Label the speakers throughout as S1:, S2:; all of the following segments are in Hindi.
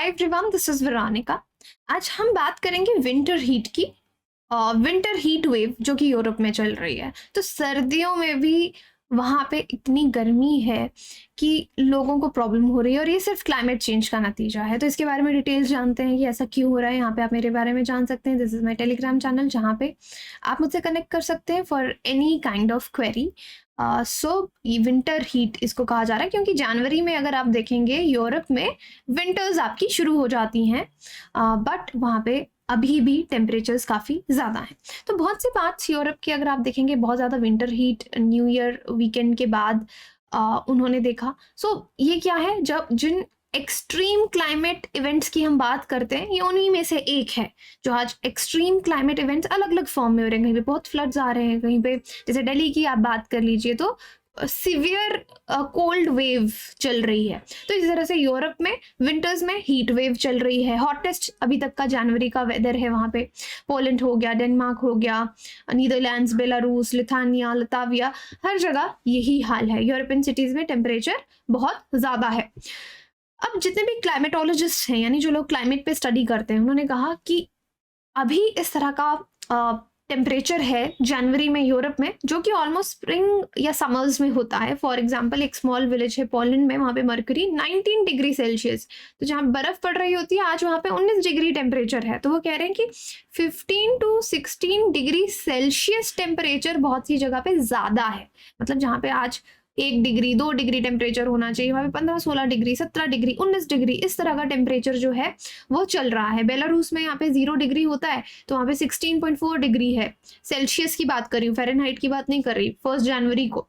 S1: Hi everyone, this is Veronica. आज हम बात करेंगे विंटर हीट की। विंटर हीट वेव जो कि यूरोप में चल रही है। तो सर्दियों में भी वहाँ पे इतनी गर्मी है कि लोगों को प्रॉब्लम हो रही है और ये सिर्फ क्लाइमेट चेंज का नतीजा है। तो इसके बारे में डिटेल्स जानते हैं कि ऐसा क्यों हो रहा है। यहाँ पे आप मेरे बारे में जान सकते हैं। This is my Telegram channel जहाँ पे आप मुझसे कनेक्ट कर सकते हैं for any kind of query. So winter heat इसको कहा जा रहा है क्योंकि जनवरी में अगर आप देखेंगे यूरोप में विंटर्स आपकी शुरू हो जाती हैं, बट वहाँ पे अभी भी टेम्परेचर्स काफ़ी ज़्यादा हैं। तो बहुत सी पार्ट्स यूरोप की अगर आप देखेंगे बहुत ज़्यादा winter heat new year weekend के बाद उन्होंने देखा। ये क्या है, जब जिन एक्सट्रीम क्लाइमेट इवेंट्स की हम बात करते हैं ये उन्हीं में से एक है जो आज एक्सट्रीम क्लाइमेट इवेंट्स अलग अलग फॉर्म में हो रहे हैं। कहीं पे बहुत फ्लड्स आ रहे हैं, कहीं पे जैसे दिल्ली की आप बात कर लीजिए तो सिवियर कोल्ड वेव चल रही है। तो इस तरह से यूरोप में विंटर्स में हीट वेव चल रही है। हॉटेस्ट अभी तक का जनवरी का वेदर है वहाँ पे। पोलैंड हो गया, डेनमार्क हो गया, नीदरलैंड्स, बेलारूस, लिथानिया, लताविया, हर जगह यही हाल है। यूरोपियन सिटीज में टेम्परेचर बहुत ज़्यादा है। अब जितने भी क्लाइमेटोलॉजिस्ट हैं, यानी जो लोग क्लाइमेट पे स्टडी करते हैं, उन्होंने कहा कि अभी इस तरह का टेम्परेचर है जनवरी में यूरोप में जो कि ऑलमोस्ट स्प्रिंग या समर्स में होता है। फॉर एग्जांपल एक स्मॉल विलेज है पोलैंड में, वहाँ पे मर्क्यूरी 19 डिग्री सेल्सियस, तो जहाँ बर्फ पड़ रही होती है आज वहाँ पे 19 डिग्री टेम्परेचर है। तो वो कह रहे हैं कि 15 to 16 डिग्री सेल्सियस टेम्परेचर बहुत सी जगह पे ज़्यादा है। मतलब जहाँ पे आज 1 डिग्री 2 डिग्री टेम्परेचर होना चाहिए, वहाँ पे 15-16 डिग्री, 17 डिग्री, 19 डिग्री इस तरह का टेम्परेचर जो है वो चल रहा है। बेलारूस में यहाँ पे 0 डिग्री होता है तो वहाँ पे 16.4 डिग्री है। सेल्सियस की बात कर रही हूँ, फ़ारेनहाइट की बात नहीं कर रही, 1 जनवरी को।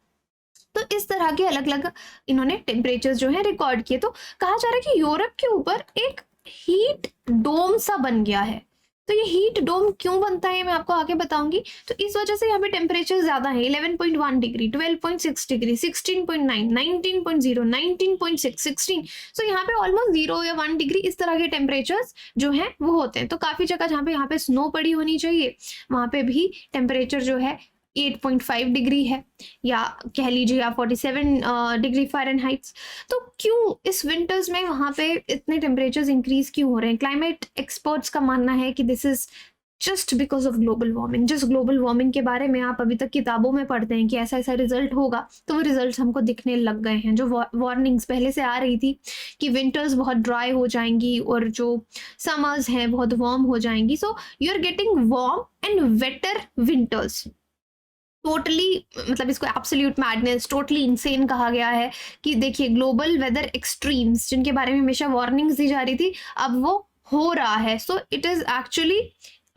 S1: तो इस तरह के अलग अलग इन्होंने टेम्परेचर जो है रिकॉर्ड किए। तो कहा जा रहा है कि यूरोप के ऊपर एक हीट डोम सा बन गया है। तो ये हीट डोम क्यों बनता है मैं आपको आगे बताऊंगी। तो इस वजह से यहाँ पे टेम्परेचर ज्यादा है। 11.1 डिग्री, 12.6 डिग्री, 16.9, 19.0, 19.6, 16। सो यहाँ पे ऑलमोस्ट 0 या 1 डिग्री इस तरह के टेम्परेचर्स जो हैं वो होते हैं। तो काफी जगह जहाँ पे यहाँ पे स्नो पड़ी होनी चाहिए वहाँ पे भी टेम्परेचर जो है 8.5 डिग्री है, या कह लीजिए या 47 डिग्री फ़ारेनहाइट। तो क्यों इस विंटर्स में वहाँ पे इतने टेम्परेचर्स इंक्रीज क्यों हो रहे हैं? क्लाइमेट एक्सपर्ट्स का मानना है कि this is just because of global warming. जिस ग्लोबल वार्मिंग के बारे में आप अभी तक किताबों में पढ़ते हैं कि ऐसा ऐसा रिजल्ट होगा, तो वो रिजल्ट हमको दिखने लग गए हैं। जो वार्निंग्स पहले से आ रही थी कि विंटर्स बहुत ड्राई हो जाएंगी और जो समर्स हैं बहुत वार्म हो जाएंगी। So you are getting warm and wetter winters. Totally मतलब इसको एब्सोल्यूट मैडनेस, टोटली इनसेन कहा गया है कि देखिए ग्लोबल वेदर एक्सट्रीम्स जिनके बारे में हमेशा वार्निंग्स दी जा रही थी अब वो हो रहा है। So it is actually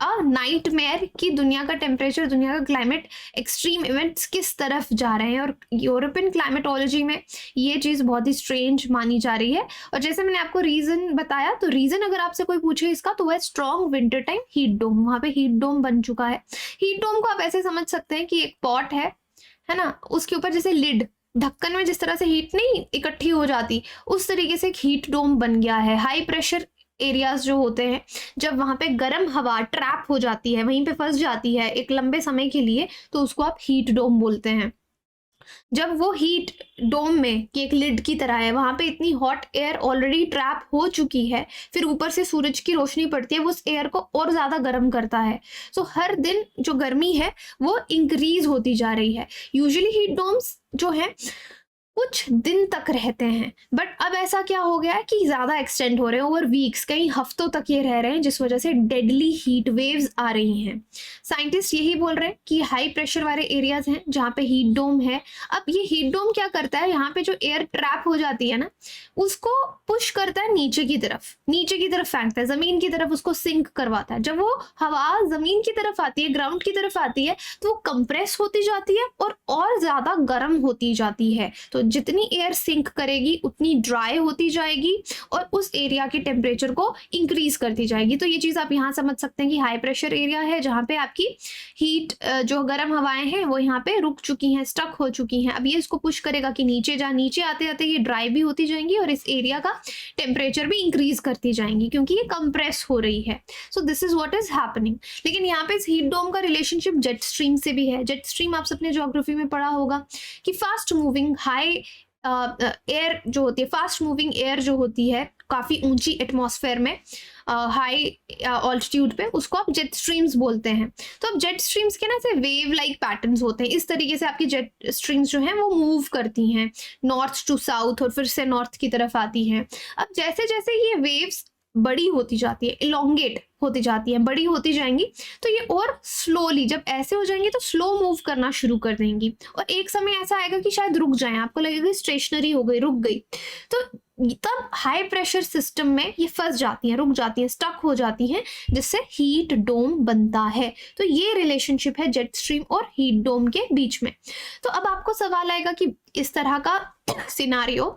S1: a nightmare कि दुनिया का टेम्परेचर, दुनिया का क्लाइमेट एक्सट्रीम इवेंट्स किस तरफ जा रहे हैं। और यूरोपियन क्लाइमेटोलॉजी में ये चीज़ बहुत ही स्ट्रेंज मानी जा रही है। और जैसे मैंने आपको रीज़न बताया, तो रीज़न अगर आपसे कोई पूछे इसका तो वह strong winter time heat dome, वहाँ पे हीट डोम बन चुका है। हीट डोम को आप ऐसे समझ सकते हैं कि एक पॉट है ना, उसके ऊपर जैसे लिड, ढक्कन में जिस तरह से हीट नहीं इकट्ठी हो जाती, उस तरीके से एक हीट डोम बन गया है। हाई प्रेशर एरियाज जो होते हैं, जब वहां पे गर्म हवा ट्रैप हो जाती है, वहीं पे फंस जाती है एक लंबे समय के लिए, तो उसको आप हीट डोम बोलते हैं। जब वो हीट डोम में कि एक लिड की तरह है, वहां पे इतनी हॉट एयर ऑलरेडी ट्रैप हो चुकी है, फिर ऊपर से सूरज की रोशनी पड़ती है, वो उस एयर को और ज्यादा गर्म करता है। सो हर दिन जो गर्मी है वो इंक्रीज होती जा रही है। यूजुअली हीट डोम्स जो है कुछ दिन तक रहते हैं, बट अब ऐसा क्या हो गया है कि ज्यादा एक्सटेंड हो रहे हैं, ओवर वीक्स, कई हफ्तों तक ये रह रहे हैं, जिस वजह से डेडली हीट वेव्स आ रही हैं। साइंटिस्ट यही बोल रहे हैं कि हाई प्रेशर वाले एरियाज हैं जहाँ पे हीट डोम है। अब ये हीट डोम क्या करता है, यहाँ पे जो एयर ट्रैप हो जाती है ना, उसको पुश करता है नीचे की तरफ फेंकता है, जमीन की तरफ उसको सिंक करवाता है। जब वो हवा जमीन की तरफ आती है, ग्राउंड की तरफ आती है, तो वो कंप्रेस होती जाती है और ज्यादा गर्म होती जाती है। तो जितनी एयर सिंक करेगी उतनी ड्राई होती जाएगी और उस एरिया के टेम्परेचर को इंक्रीज करती जाएगी। तो ये चीज आप यहाँ समझ सकते हैं कि हाई प्रेशर एरिया है जहाँ पे आपकी हीट जो गर्म हवाएं हैं वो यहाँ पे रुक चुकी हैं, स्टक हो चुकी हैं। अब ये इसको पुश करेगा कि नीचे नीचे आते आते ये ड्राई भी होती जाएंगी और इस एरिया का टेम्परेचर भी इंक्रीज करती जाएंगी क्योंकि ये कंप्रेस हो रही है। So this is what is happening. लेकिन यहाँ पे इस हीट डोम का रिलेशनशिप जेट स्ट्रीम से भी है। जेट स्ट्रीम आप सबने ज्योग्राफी में पढ़ा होगा कि फास्ट मूविंग हाई एयर जो होती है, फास्ट मूविंग एयर जो होती है काफ़ी ऊंची एटमॉस्फेयर में, हाई ऑल्टीट्यूड पे, उसको आप जेट स्ट्रीम्स बोलते हैं। तो अब जेट स्ट्रीम्स के ना ऐसे वेव लाइक पैटर्न्स होते हैं, इस तरीके से आपकी जेट स्ट्रीम्स जो हैं वो मूव करती हैं नॉर्थ टू साउथ और फिर से नॉर्थ की तरफ आती हैं। अब जैसे जैसे ये वेव्स बड़ी होती जाती है, इलोंगेट होती जाती है, बड़ी होती जाएंगी, तो ये और स्लोली जब ऐसे हो जाएंगी तो स्लो मूव करना शुरू कर देंगी, और एक समय ऐसा आएगा कि शायद रुक जाए, आपको लगेगा स्टेशनरी हो गई, रुक गई। तो तब हाई प्रेशर सिस्टम में ये फंस जाती हैं, रुक जाती हैं, स्टक हो जाती हैं, जिससे हीट डोम बनता है। तो ये रिलेशनशिप है जेट स्ट्रीम और हीट डोम के बीच में। तो अब आपको सवाल आएगा कि इस तरह का सिनारियो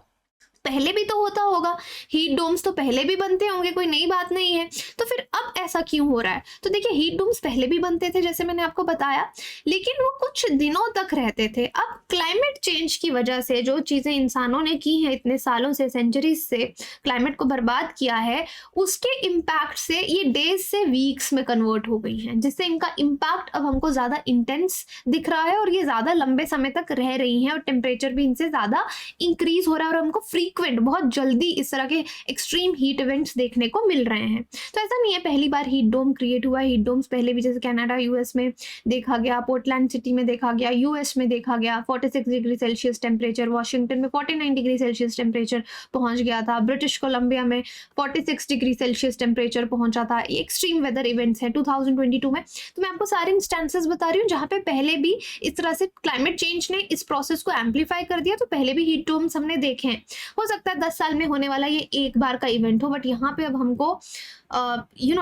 S1: पहले भी तो होता होगा, हीट डोम्स तो पहले भी बनते होंगे, कोई नई बात नहीं है, तो फिर अब ऐसा क्यों हो रहा है? तो देखिए, हीट डोम्स पहले भी बनते थे जैसे मैंने आपको बताया, लेकिन वो कुछ दिनों तक रहते थे। अब क्लाइमेट चेंज की वजह से जो चीजें इंसानों ने की हैं इतने सालों से, सेंचुरीज से क्लाइमेट को बर्बाद किया है, उसके इम्पैक्ट से ये डेज से वीक्स में कन्वर्ट हो गई हैं, जिससे इनका इम्पैक्ट अब हमको ज्यादा इंटेंस दिख रहा है और ये ज्यादा लंबे समय तक रह रही हैं, और टेम्परेचर भी इनसे ज्यादा इंक्रीज हो रहा है, और हमको बहुत जल्दी इस तरह के एक्सट्रीम हीट इवेंट्स देखने को मिल रहे हैं। तो ऐसा नहीं है पहली बार हीट डोम क्रिएट हुआ है, हीट डोम्स पहले भी जैसे कनाडा, यूएस में देखा गया, पोर्टलैंड सिटी में देखा गया, यूएस में देखा गया, 46 डिग्री सेल्सियस टेम्परेचर, वॉशिंगटन में 49 डिग्री सेल्सियस टेम्परेचर पहुंच गया था, ब्रिटिश कोलंबिया में 46 डिग्री सेल्सियस टेम्परेचर पहुंचा था। ये एक्सट्रीम वेदर इवेंट्स है 2022 में। तो मैं आपको सारे इंस्टेंसेस बता रही हूँ जहाँ पे पहले भी इस तरह से क्लाइमेट चेंज ने इस प्रोसेस को एम्पलीफाई कर दिया, तो पहले भी हीट डोम्स हमने देखे हैं। हो सकता है 10 साल में होने वाला ये एक बार का इवेंट हो, बट यहाँ पे अब हमको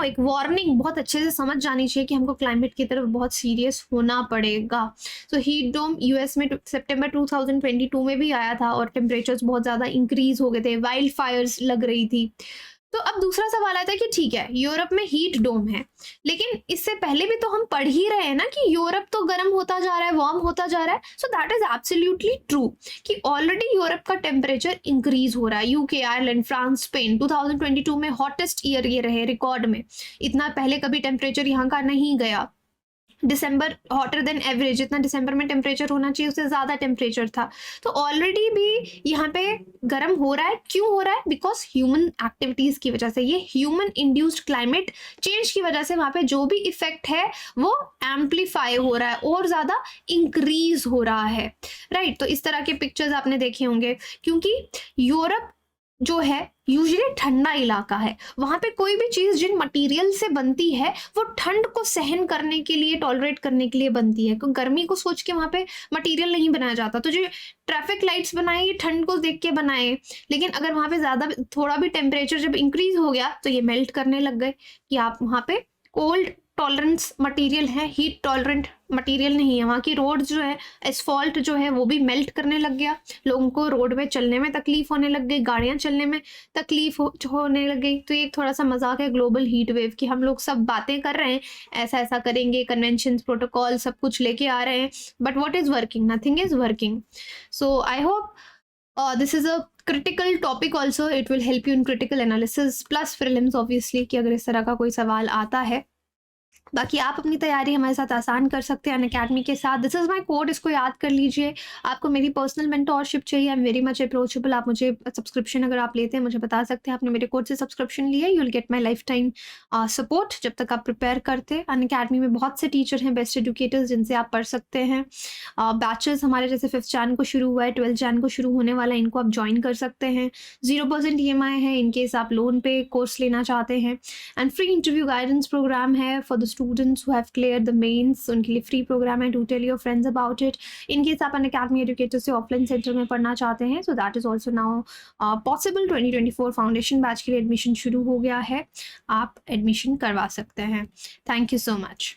S1: एक वार्निंग बहुत अच्छे से समझ जानी चाहिए कि हमको क्लाइमेट की तरफ बहुत सीरियस होना पड़ेगा। तो हीट डोम यूएस में सितंबर 2022 में भी आया था, और टेम्परेचर्स बहुत ज़्यादा इंक्रीज हो गए थे, वाइल्ड फायर्स लग रही थी। तो अब दूसरा सवाल आता है कि ठीक है, यूरोप में हीट डोम है, लेकिन इससे पहले भी तो हम पढ़ ही रहे हैं ना कि यूरोप तो गर्म होता जा रहा है, वार्म होता जा रहा है। सो दैट इज एब्सोल्युटली ट्रू कि ऑलरेडी यूरोप का टेम्परेचर इंक्रीज हो रहा है। यूके, आयरलैंड, फ्रांस, स्पेन 2022 में हॉटेस्ट ईयर ये रहे रिकॉर्ड में। इतना पहले कभी टेम्परेचर यहाँ का नहीं गया। दिसंबर हॉटर देन एवरेज, जितना दिसंबर में टेम्परेचर होना चाहिए उससे ज़्यादा टेम्परेचर था। तो ऑलरेडी भी यहाँ पे गर्म हो रहा है। क्यों हो रहा है? बिकॉज ह्यूमन एक्टिविटीज़ की वजह से, ये ह्यूमन इंड्यूस्ड क्लाइमेट चेंज की वजह से वहाँ पे जो भी इफेक्ट है वो एम्पलीफाई हो रहा है और ज़्यादा इंक्रीज हो रहा है, राइट। तो इस तरह के पिक्चर्स आपने देखे होंगे, क्योंकि यूरोप जो है यूजुअली ठंडा इलाका है, वहां पे कोई भी चीज जिन मटेरियल से बनती है वो ठंड को सहन करने के लिए, टॉलरेट करने के लिए बनती है। क्योंकि गर्मी को सोच के वहां पे मटेरियल नहीं बनाया जाता। तो जो ट्रैफिक लाइट्स बनाए ये ठंड को देख के बनाए, लेकिन अगर वहां पे ज्यादा थोड़ा भी टेम्परेचर जब इंक्रीज हो गया तो ये मेल्ट करने लग गए कि आप वहां पे कोल्ड टॉलरेंस मटेरियल है, हीट टॉलरेंट मटेरियल नहीं है। वहाँ की रोड जो है, एसफॉल्ट जो है वो भी मेल्ट करने लग गया, लोगों को रोड में चलने में तकलीफ होने लग गई, गाड़ियाँ चलने में तकलीफ होने लग गई। तो ये थोड़ा सा मजाक है ग्लोबल हीट वेव की। हम लोग सब बातें कर रहे हैं, ऐसा ऐसा करेंगे, कन्वेंशन, प्रोटोकॉल सब कुछ लेके आ रहे हैं, but what is working? Nothing is working. So I hope this is a critical topic also, it will help you in critical analysis plus prelims obviously, कि अगर इस तरह का कोई सवाल आता है। बाकी आप अपनी तैयारी हमारे साथ आसान कर सकते हैं अनअकैडमी के साथ। दिस इज़ माय कोड, इसको याद कर लीजिए। आपको मेरी पर्सनल मेंटोरशिप चाहिए, I am very much approachable. आप मुझे सब्सक्रिप्शन अगर आप लेते हैं मुझे बता सकते हैं, आपने मेरे कोड से सब्सक्रिप्शन लिया, you will get my life time support जब तक आप प्रिपेयर करते हैं। अनअकैडमी में बहुत से टीचर हैं, बेस्ट एजुकेटर्स, जिनसे आप पढ़ सकते हैं। बैचेस हमारे जैसे 5 जैन को शुरू हुआ है, 12 जैन को शुरू होने वाला है, इनको आप ज्वाइन कर सकते हैं। 0% EMI है इनकेस आप लोन पे कोर्स लेना चाहते हैं। And free interview guidance programme है for the students who have cleared the mains, उनके लिए फ्री प्रोग्राम है। Do tell your friends about it. In case आप अनअकैडमी एजुकेटर से ऑफलाइन सेंटर में पढ़ना चाहते हैं, so that is also now possible. 2024 foundation batch के लिए एडमिशन शुरू हो गया है, आप एडमिशन करवा सकते हैं। Thank you so much.